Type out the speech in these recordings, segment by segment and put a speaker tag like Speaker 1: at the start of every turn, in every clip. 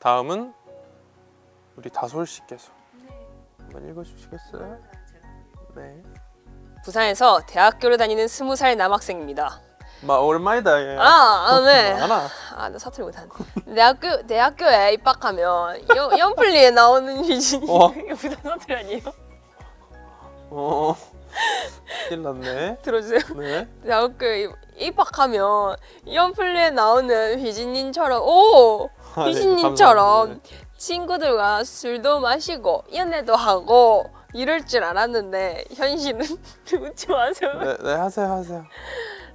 Speaker 1: 다음은 우리 다솔 씨께서 한번 읽어주시겠어요? 네.
Speaker 2: 부산에서 대학교를 다니는 20살 남학생입니다.
Speaker 1: 오랜만이다. 예.
Speaker 2: 네.
Speaker 1: 많아.
Speaker 2: 나 사투리 못하네. 대학교에 입학하면 연플리에 나오는 유진이 이거 부산 사투리 아니에요?
Speaker 1: 큰일 났네.
Speaker 2: 들어주세요.
Speaker 1: 네.
Speaker 2: 대학교에 입학하면 연플리에 나오는 휘진님처럼 휘진님처럼 친구들과 술도 마시고 연애도 하고 이럴 줄 알았는데 현실은 웃지 마세요.
Speaker 1: 네, 하세요.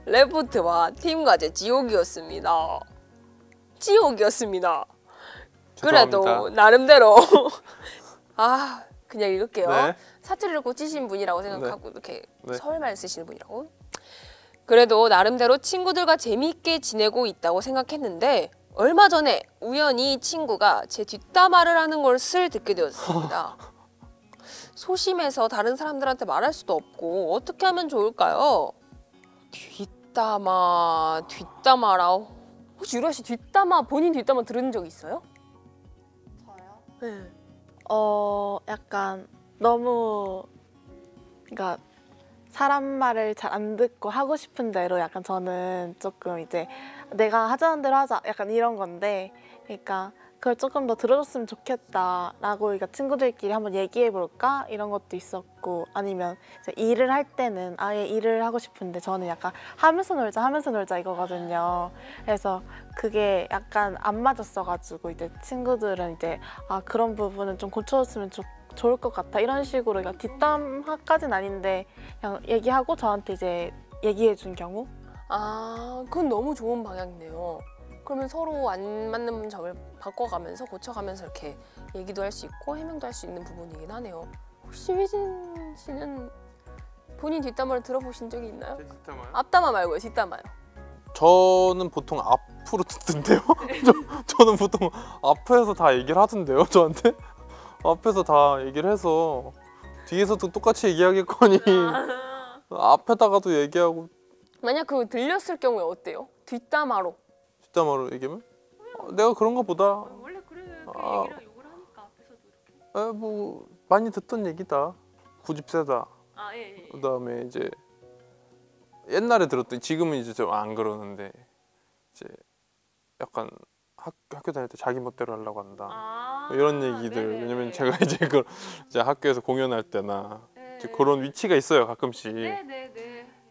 Speaker 2: 레포트와 팀 과제 지옥이었습니다. 그래도 나름대로 그냥 읽을게요.
Speaker 1: 네.
Speaker 2: 사투리를 고치신 분이라고 생각하고 이렇게
Speaker 1: 네.
Speaker 2: 서울말 쓰시는 분이라고. 그래도 나름대로 친구들과 재미있게 지내고 있다고 생각했는데 얼마 전에 우연히 친구가 제 뒷담화를 하는 것을 듣게 되었습니다. 소심해서 다른 사람들한테 말할 수도 없고 어떻게 하면 좋을까요? 뒷담화라고. 혹시 유라 씨 본인 뒷담화 들은 적 있어요?
Speaker 3: 저요?
Speaker 2: 네.
Speaker 3: 약간 너무 그러니까 사람 말을 잘 안 듣고 하고 싶은 대로 약간 저는 조금 이제 내가 하자는 대로 하자 약간 이런 건데 그러니까 그걸 조금 더 들어줬으면 좋겠다라고 그러니까 친구들끼리 한번 얘기해볼까 이런 것도 있었고 아니면 이제 일을 할 때는 아예 일을 하고 싶은데 저는 약간 하면서 놀자 이거거든요. 그래서 그게 약간 안 맞았어가지고 이제 친구들은 이제 그런 부분은 좀 고쳐줬으면 좋을 것 같아 이런 식으로 그러니까 뒷담화까지는 아닌데 그냥 얘기하고 저한테 이제 얘기해준 경우.
Speaker 2: 그건 너무 좋은 방향이네요. 그러면 서로 안 맞는 점을 바꿔가면서 고쳐가면서 이렇게 얘기도 할 수 있고 해명도 할 수 있는 부분이긴 하네요. 혹시 휘진 씨는 본인 뒷담화를 들어보신 적이 있나요?
Speaker 1: 제 뒷담화요?
Speaker 2: 앞담화 말고요, 뒷담화요.
Speaker 1: 저는 보통 앞으로 듣던데요? 저는 보통 앞에서 다 얘기를 하던데요, 저한테? 앞에서 다 얘기를 해서 뒤에서도 똑같이 얘기하겠거니 앞에다가도 얘기하고.
Speaker 2: 만약 그거 들렸을 경우에 어때요? 뒷담화로
Speaker 1: 얘기하면? 내가 그런가 보다.
Speaker 2: 원래 그래 얘기를 욕을 하니까 앞에서도 이렇게.
Speaker 1: 뭐 많이 듣던 얘기다. 고집 세다.
Speaker 2: 예.
Speaker 1: 그다음에 이제 옛날에 들었던, 지금은 이제 좀 안 그러는데 이제 약간 학교 다닐 때 자기 멋대로 하려고 한다. 이런 얘기들.
Speaker 2: 네네.
Speaker 1: 왜냐면 제가 이제 이제 학교에서 공연할 때나 이제 그런 위치가 있어요, 가끔씩.
Speaker 2: 네네네.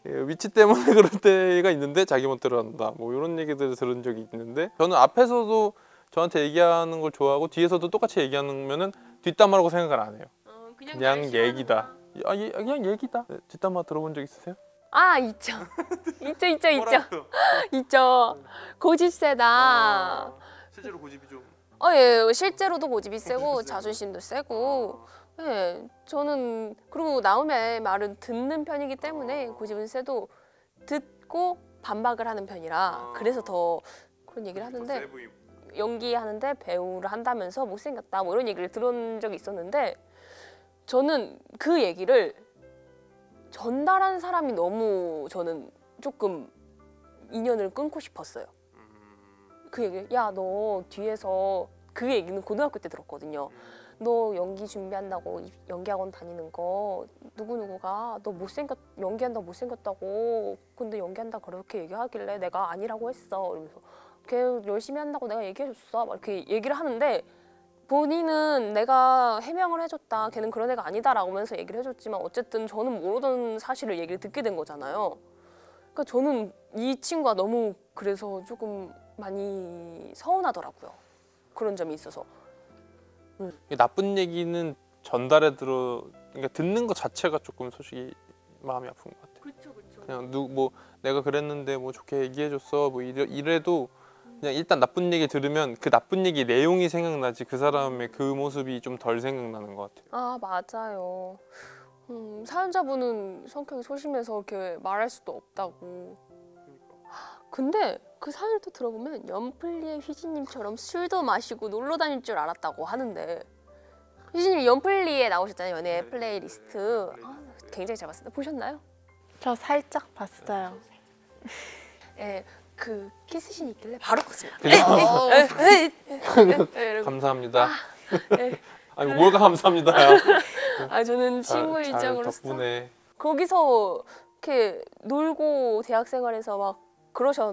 Speaker 1: 위치 때문에 그럴 때가 있는데 자기 멋대로 한다. 뭐 이런 얘기들을 들은 적이 있는데 저는 앞에서도 저한테 얘기하는 걸 좋아하고 뒤에서도 똑같이 얘기하면은 뒷담화라고 생각을 안 해요. 그냥 얘기다. 그냥 얘기다. 뒷담화 들어본 적 있으세요?
Speaker 2: 있죠. 있죠. 고집 세다.
Speaker 1: 실제로 고집이 좀.
Speaker 2: 예, 실제로도 고집이 세고 자존심도 세고. 네, 저는 그리고 나음의 말은 듣는 편이기 때문에 고집은 세도 듣고 반박을 하는 편이라 그래서 더 그런 얘기를 하는데 연기하는데 배우를 한다면서 못생겼다 뭐 이런 얘기를 들은 적이 있었는데 저는 그 얘기를 전달한 사람이 너무 저는 조금 인연을 끊고 싶었어요. 그 얘기, 야, 너 뒤에서 그 얘기는 고등학교 때 들었거든요. 너 연기 준비한다고 연기학원 다니는 거 누구누구가 너 연기한다고 못생겼다고 근데 연기한다 그렇게 얘기하길래 내가 아니라고 했어. 이러면서 걔 열심히 한다고 내가 얘기해줬어. 막 이렇게 얘기를 하는데 본인은 내가 해명을 해줬다. 걔는 그런 애가 아니다라고 하면서 얘기를 해줬지만 어쨌든 저는 모르던 사실을 얘기를 듣게 된 거잖아요. 그러니까 저는 이 친구가 너무 그래서 조금 많이 서운하더라고요. 그런 점이 있어서.
Speaker 1: 나쁜 얘기는 그러니까 듣는 것 자체가 조금 솔직히 마음이 아픈 것 같아요.
Speaker 2: 그렇죠.
Speaker 1: 그냥 뭐 내가 그랬는데 뭐 좋게 얘기해줬어 뭐 이래도 그냥 일단 나쁜 얘기 들으면 그 나쁜 얘기 내용이 생각나지 그 사람의 그 모습이 좀 덜 생각나는 것 같아요.
Speaker 2: 맞아요. 사연자분은 성격이 소심해서 이렇게 말할 수도 없다고. 근데 그 사연을 또 들어보면 연플리의 휘진님처럼 술도 마시고 놀러 다닐 줄 알았다고 하는데 휘진님 연플리에 나오셨잖아요. 연애 플레이리스트. 굉장히 잘 봤습니다. 보셨나요?
Speaker 3: 저 살짝 봤어요.
Speaker 2: 네, 그 키스신이 있길래 바로 껐습니다.
Speaker 1: 그래서 감사합니다. 아니 뭘가 감사합니다요.
Speaker 2: 아 저는 친구 입장으로서
Speaker 1: 덕분에
Speaker 2: 거기서 이렇게 놀고 대학 생활에서 막 그러셨죠.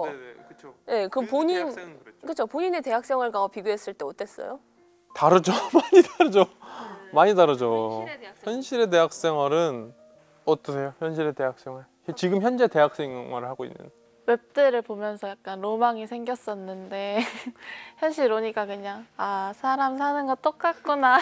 Speaker 1: 네네 그렇죠.
Speaker 2: 네, 그럼 본인 그렇죠. 본인의 대학 생활과 비교했을 때 어땠어요?
Speaker 1: 다르죠. 많이 다르죠. 많이 다르죠. 현실의 대학 생활은 어떠세요? 현실의 대학 생활. 지금 현재 대학 생활을 하고 있는.
Speaker 3: 웹들을 보면서 약간 로망이 생겼었는데 현실 오니까 그냥 아 사람 사는 거 똑같구나.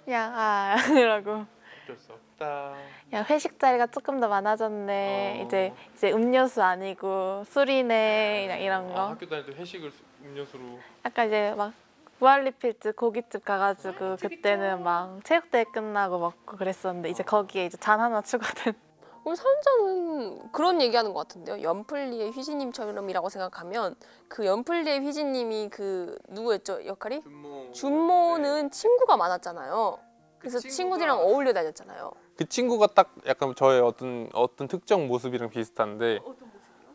Speaker 3: 그냥 이러고
Speaker 1: 어쩔 수 없다.
Speaker 3: 그냥 회식 자리가 조금 더 많아졌네. 이제 음료수 아니고 술이네. 그냥 이런 거.
Speaker 1: 학교 다닐 때 회식을 음료수로.
Speaker 3: 약간 이제 막 무한리필집 고깃집 가가지고 그때는 막 체육대회 끝나고 먹고 그랬었는데 이제 거기에 이제 잔 하나 추가된.
Speaker 2: 우리 사연자는 그런 얘기하는 것 같은데요. 연플리의 휘지님처럼이라고 생각하면 그 연플리의 휘지님이 그 누구였죠 역할이? 준모는 친구가 많았잖아요. 그래서 친구들이랑 어울려 다녔잖아요.
Speaker 1: 그 친구가 딱 약간 저의 어떤 특정 모습이랑 비슷한데.
Speaker 2: 어떤 모습이요?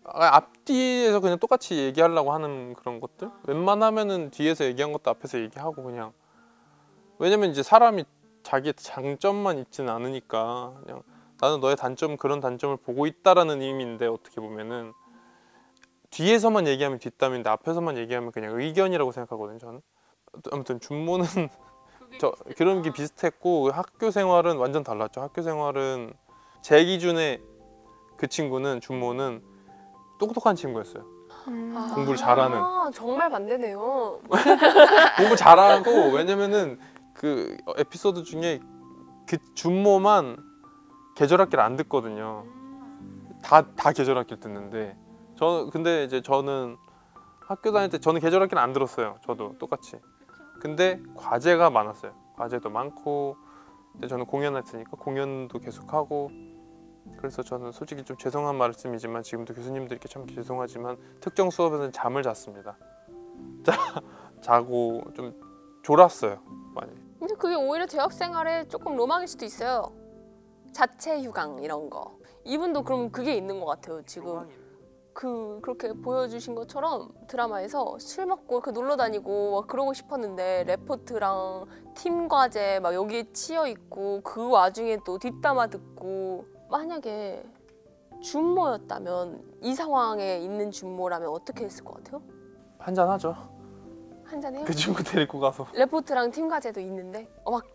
Speaker 1: 앞뒤에서 그냥 똑같이 얘기하려고 하는 그런 것들. 웬만하면은 뒤에서 얘기한 것도 앞에서 얘기하고 그냥. 왜냐면 이제 사람이 자기의 장점만 있지는 않으니까 그냥. 나는 너의 단점 그런 단점을 보고 있다라는 의미인데 어떻게 보면은 뒤에서만 얘기하면 뒷담인데 앞에서만 얘기하면 그냥 의견이라고 생각하거든요. 저는 아무튼 준모는 그런 게 비슷했고 학교 생활은 완전 달랐죠. 학교 생활은 제 기준에 그 친구는 준모는 똑똑한 친구였어요. 공부를 잘하는.
Speaker 2: 정말 반대네요.
Speaker 1: 공부 잘하고 왜냐면은 그 에피소드 중에 그 준모만 계절학기를 안 듣거든요. 다 계절학기를 듣는데 근데 이제 저는 학교 다닐 때 저는 계절학기를 안 들었어요. 저도 똑같이. 근데 과제가 많았어요. 과제도 많고 근데 저는 공연했으니까 공연도 계속하고 그래서 저는 솔직히 좀 죄송한 말씀이지만 지금도 교수님들께 참 죄송하지만 특정 수업에서는 잠을 잤습니다. 자고 좀 졸았어요 많이.
Speaker 2: 근데 그게 오히려 대학 생활에 조금 로망일 수도 있어요. 자체 휴강 이런 거. 이분도 그럼 그게 있는 것 같아요. 지금 그렇게 보여주신 것처럼 드라마에서 술 먹고 놀러 다니고 막 그러고 싶었는데 레포트랑 팀 과제 막 여기에 치여 있고 그 와중에 또 뒷담화 듣고 만약에 준모였다면 이 상황에 있는 준모라면 어떻게 했을 것 같아요?
Speaker 1: 한잔 하죠.
Speaker 2: 한잔해요?
Speaker 1: 그 친구 데리고 가서.
Speaker 2: 레포트랑 팀 과제도 있는데 막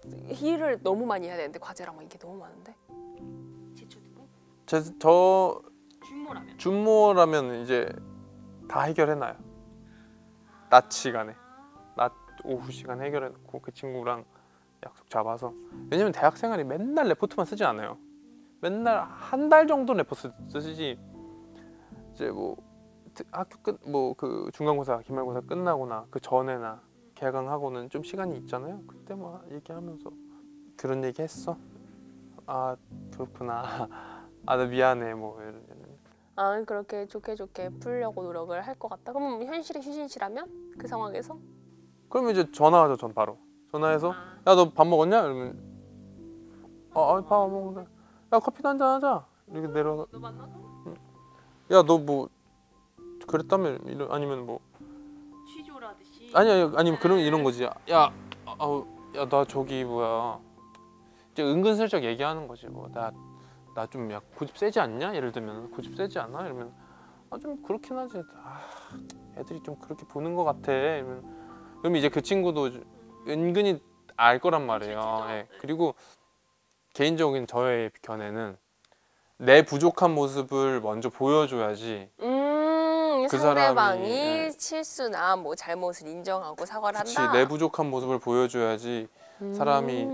Speaker 2: 일을 너무 많이 해야 되는데 과제랑 막 이게 너무 많은데 제쳐두고
Speaker 1: 저
Speaker 2: 준모라면
Speaker 1: 준모라면 이제 다 해결해놔요. 낮 시간에 낮 오후 시간 해결해놓고 그 친구랑 약속 잡아서. 왜냐면 대학 생활이 맨날 레포트만 쓰지 않아요. 맨날 한 달 정도 레포트 쓰지. 이제 뭐 학교 그 중간고사 기말고사 끝나거나 그 전에나 개강하고는 좀 시간이 있잖아요. 그때 뭐 얘기하면서 그런 얘기 했어. 아 그렇구나. 아 나 미안해 뭐 이런.
Speaker 2: 그렇게 좋게 풀려고 노력을 할 것 같다. 그럼 현실의 휴진씨라면 그 상황에서?
Speaker 1: 그러면 이제 전화하죠. 전 바로 전화해서 야 너 밥 먹었냐? 이러면 밥 안 먹는데 야 커피도 한잔 하자. 이렇게 내려가.
Speaker 2: 너 만나서?
Speaker 1: 야 너 뭐 그랬다며 아니면 뭐
Speaker 2: 취조라듯이
Speaker 1: 아니면 그런 이런 거지. 야 나 저기 뭐야 이제 은근슬쩍 얘기하는 거지. 뭐 나 좀 약 고집 세지 않냐? 예를 들면 고집 세지 않아? 이러면 좀 그렇긴 하지. 애들이 좀 그렇게 보는 것 같아. 그러면 이제 그 친구도 은근히 알 거란 말이에요. 예. 그리고 개인적인 저의 견해는 내 부족한 모습을 먼저 보여줘야지. 그
Speaker 2: 상대방이
Speaker 1: 사람이,
Speaker 2: 실수나 뭐 잘못을 인정하고 사과를
Speaker 1: 그치,
Speaker 2: 한다.
Speaker 1: 내 부족한 모습을 보여줘야지 사람이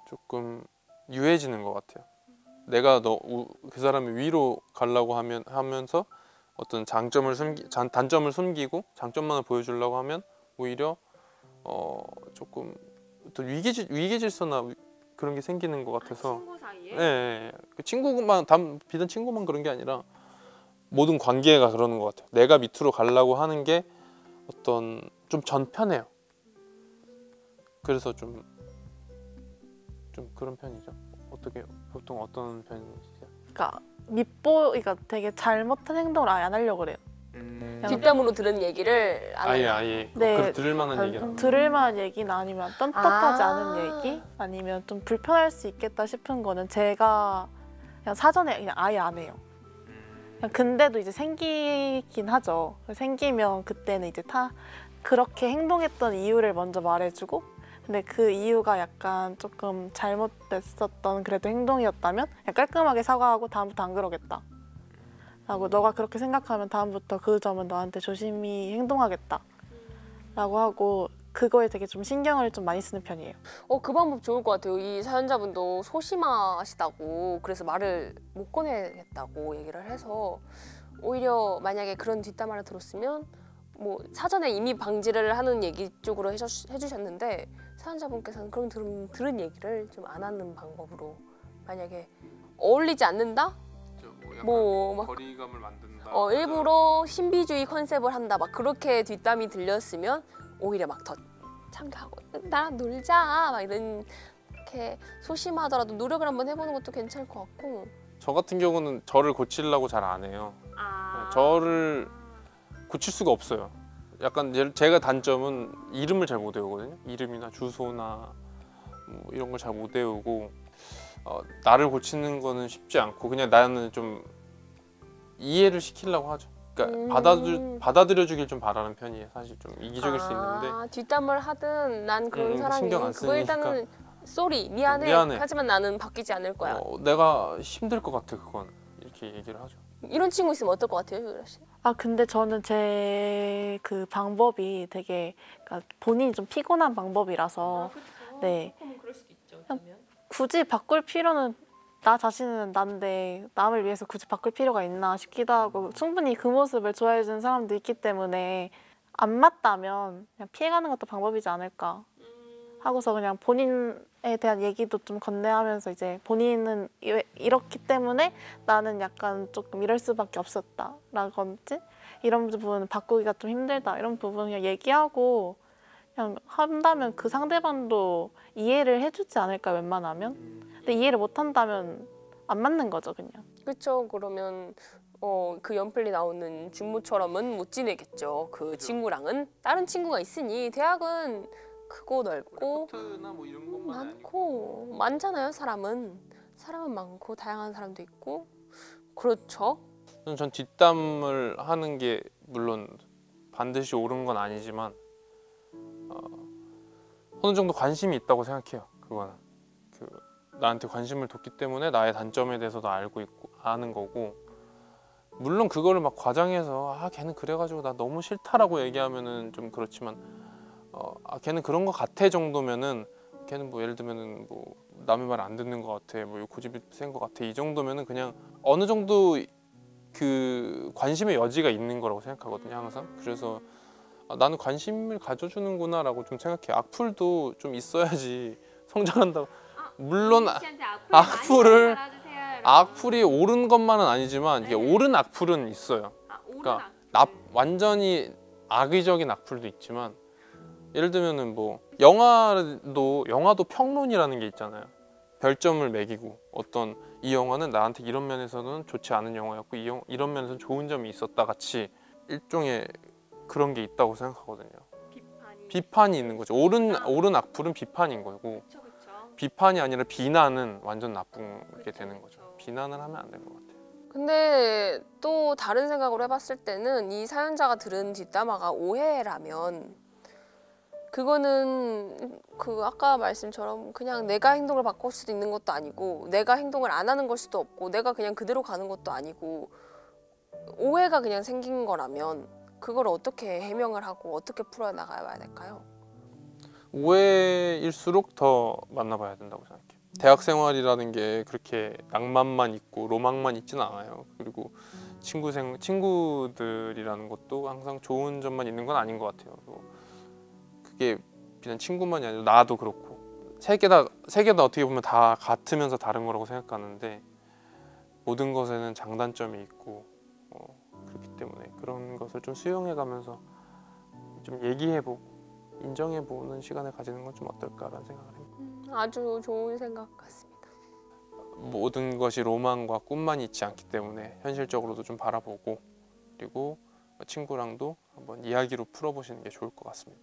Speaker 1: 조금 유해지는 것 같아요. 내가 그 사람의 위로 가려고 하면서 어떤 단점을 숨기고 장점만을 보여주려고 하면 오히려 조금 어떤 위계질서나 그런 게 생기는 것 같아서.
Speaker 2: 친구 사이에?
Speaker 1: 네, 그 친구만 비단 친구만 그런 게 아니라 모든 관계가 그러는 것 같아요. 내가 밑으로 가려고 하는 게 좀 전편해요. 그래서 좀 그런 편이죠. 보통 어떤 편이세요?
Speaker 3: 그러니까 그러니까 되게 잘못한 행동을 아예 안 하려고 그래요.
Speaker 2: 뒷담으로 들은 얘기를 안
Speaker 1: 아예
Speaker 2: 해요.
Speaker 1: 아예
Speaker 3: 네.
Speaker 1: 그걸 들을 만한 얘기라.
Speaker 3: 들을 만한 얘기나 아니면 떳떳하지
Speaker 2: 아.
Speaker 3: 않은 얘기 아니면 좀 불편할 수 있겠다 싶은 거는 제가 그냥 사전에 그냥 아예 안 해요. 그냥 근데도 이제 생기긴 하죠. 생기면 그때는 이제 그렇게 행동했던 이유를 먼저 말해주고, 근데 그 이유가 약간 조금 잘못됐었던 그래도 행동이었다면 그냥 깔끔하게 사과하고 다음부터 안 그러겠다 라고, 너가 그렇게 생각하면 다음부터 그 점은 너한테 조심히 행동하겠다 라고 하고, 그거에 되게 좀 신경을 좀 많이 쓰는 편이에요.
Speaker 2: 그 방법 좋을 것 같아요. 이 사연자분도 소심하시다고 그래서 말을 못 꺼내겠다고 얘기를 해서, 오히려 만약에 그런 뒷담화를 들었으면 뭐 사전에 이미 방지를 하는 얘기 쪽으로 해주셨는데, 사연자분께서는 그럼 들은 얘기를 좀 안 하는 방법으로, 만약에 어울리지 않는다? 뭐 막
Speaker 1: 거리감을 만든다.
Speaker 2: 일부러 신비주의 컨셉을 한다, 막 그렇게 뒷담이 들렸으면 오히려 막 더 참가하고 나랑 놀자 막 이렇게 소심하더라도 노력을 한번 해보는 것도 괜찮을 것 같고.
Speaker 1: 저 같은 경우는 저를 고치려고 잘 안 해요. 저를 고칠 수가 없어요. 약간 제가 단점은 이름을 잘 못 외우거든요. 이름이나 주소나 뭐 이런 걸 잘 못 외우고, 나를 고치는 거는 쉽지 않고 그냥 나는 좀 이해를 시키려고 하죠. 그러니까 받아들여 주길 좀 바라는 편이에요. 사실 좀 이기적일 수 있는데.
Speaker 2: 뒷담을 하든 난 그런 사람이
Speaker 1: 신경 안
Speaker 2: 그거 일단은 쏘리 미안해.
Speaker 1: 미안해.
Speaker 2: 하지만 나는 바뀌지 않을 거야.
Speaker 1: 내가 힘들 것 같아 그건. 이렇게 얘기를 하죠.
Speaker 2: 이런 친구 있으면 어떨 것 같아요, 유라 씨?
Speaker 3: 근데 저는 제 그 방법이 되게, 그러니까 본인이 좀 피곤한 방법이라서 네.
Speaker 2: 그럴 수도 있죠.
Speaker 3: 굳이 바꿀 필요는, 나 자신은 난데 남을 위해서 굳이 바꿀 필요가 있나 싶기도 하고, 충분히 그 모습을 좋아해주는 사람도 있기 때문에 안 맞다면 그냥 피해가는 것도 방법이지 않을까 하고서, 그냥 본인에 대한 얘기도 좀 건네하면서, 이제 본인은 이렇기 때문에 나는 약간 조금 이럴 수밖에 없었다 라든지, 이런 부분은 바꾸기가 좀 힘들다, 이런 부분 그냥 얘기하고 그냥 한다면 그 상대방도 이해를 해주지 않을까, 웬만하면. 근데 이해를 못한다면 안 맞는 거죠, 그냥.
Speaker 2: 그렇죠. 그러면 그 연필이 나오는 준모처럼은 못 지내겠죠. 그 친구랑은 다른 친구가 있으니. 대학은 크고 넓고
Speaker 1: 뭐 이런 것만
Speaker 2: 많고 많잖아요. 사람은 많고 다양한 사람도 있고. 그렇죠.
Speaker 1: 전 뒷담을 하는 게 물론 반드시 옳은 건 아니지만 어느 정도 관심이 있다고 생각해요. 그거는 나한테 관심을 뒀기 때문에 나의 단점에 대해서도 알고 있고 아는 거고, 물론 그거를 막 과장해서 걔는 그래가지고 나 너무 싫다라고 얘기하면은 좀 그렇지만, 걔는 그런 거 같아 정도면은, 걔는 뭐 예를 들면은 뭐 남의 말 안 듣는 거 같아, 뭐 고집이 센 거 같아, 이 정도면은 그냥 어느 정도 그 관심의 여지가 있는 거라고 생각하거든요, 항상. 그래서 나는 관심을 가져주는구나라고 좀 생각해요. 악플도 좀 있어야지 성장한다고. 물론 악플이 옳은 것만은 아니지만 이게 옳은 악플은 있어요. 그러니까 완전히 악의적인 악플도 있지만, 예를 들면은 뭐 영화도 평론이라는 게 있잖아요. 별점을 매기고, 어떤 이 영화는 나한테 이런 면에서는 좋지 않은 영화였고 이런 면에서는 좋은 점이 있었다 같이 일종의 그런 게 있다고 생각하거든요. 비판이 있는 거죠. 옳은 악플은 비판인 거고, 비판이 아니라 비난은 완전 나쁜 게 되는 거죠. 비난을 하면 안 될 것 같아요.
Speaker 2: 근데 또 다른 생각으로 해봤을 때는, 이 사연자가 들은 뒷담화가 오해라면 그거는 아까 말씀처럼 그냥 내가 행동을 바꿀 수도 있는 것도 아니고, 내가 행동을 안 하는 걸 수도 없고, 내가 그냥 그대로 가는 것도 아니고, 오해가 그냥 생긴 거라면 그걸 어떻게 해명을 하고 어떻게 풀어나가야 될까요?
Speaker 1: 오해일수록 더 만나봐야 된다고 생각해요. 대학 생활이라는 게 그렇게 낭만만 있고 로망만 있지는 않아요. 그리고 친구들이라는 것도 항상 좋은 점만 있는 건 아닌 것 같아요. 그게 그냥 친구만이 아니라 나도 그렇고, 세 개 다 어떻게 보면 다 같으면서 다른 거라고 생각하는데, 모든 것에는 장단점이 있고 그렇기 때문에 그런 것을 좀 수용해가면서 좀 얘기해보고 인정해보는 시간을 가지는 건 좀 어떨까라는 생각을 해요.
Speaker 2: 아주 좋은 생각 같습니다.
Speaker 1: 모든 것이 로망과 꿈만 있지 않기 때문에 현실적으로도 좀 바라보고, 그리고 친구랑도 한번 이야기로 풀어보시는 게 좋을 것 같습니다.